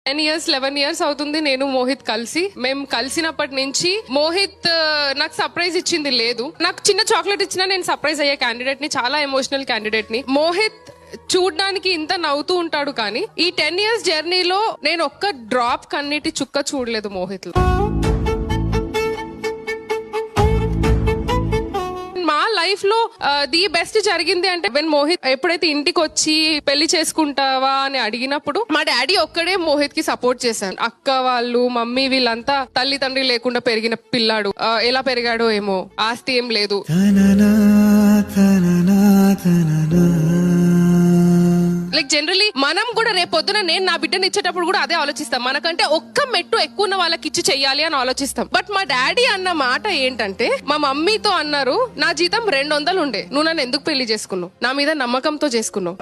10 years 11 years అవుతుంది నేను మోహిత్ కలిసి. మేము కలిసినప్పటి నుంచి మోహిత్ నాకు సర్ప్రైజ్ ఇచ్చింది లేదు. నాకు చిన్న చాక్లెట్ ఇచ్చినా నేను సర్ప్రైజ్ అయ్యే క్యాండిడేట్ ని, చాలా ఎమోషనల్ క్యాండిడేట్ ని. మోహిత్ చూడ్డానికి ఇంత నవ్వుతూ ఉంటాడు కానీ ఈ 10 years జర్నీలో నేను ఒక్క డ్రాప్ కన్నీటి చుక్క చూడలేదు మోహిత్ లో. మా లైఫ్ లో ది బెస్ట్ జరిగింది అంటే వెన్ మోహిత్ ఎప్పుడైతే ఇంటికి వచ్చి పెళ్లి చేసుకుంటావా అని అడిగినప్పుడు మా డాడీ ఒక్కడే మోహిత్ కి సపోర్ట్ చేశాను. అక్క వాళ్ళు, మమ్మీ వీళ్ళంతా తల్లి తండ్రి లేకుండా పెరిగిన పిల్లాడు, ఎలా పెరిగాడో ఏమో, ఆస్తి ఏం లేదు. లైక్ జనరలీ మనం కూడా రేపొద్దున నేను నా బిడ్డని ఇచ్చేటప్పుడు కూడా అదే ఆలోచిస్తాం. మనకంటే ఒక్క మెట్టు ఎక్కువ ఉన్న వాళ్ళకి ఇచ్చి చెయ్యాలి అని ఆలోచిస్తాం. బట్ మా డాడీ అన్న మాట ఏంటంటే, మా మమ్మీతో అన్నారు, నా జీతం 200 ఉండే, నువ్వు నన్ను ఎందుకు పెళ్లి చేసుకున్నావు, నా మీద నమ్మకంతో చేసుకున్నావు.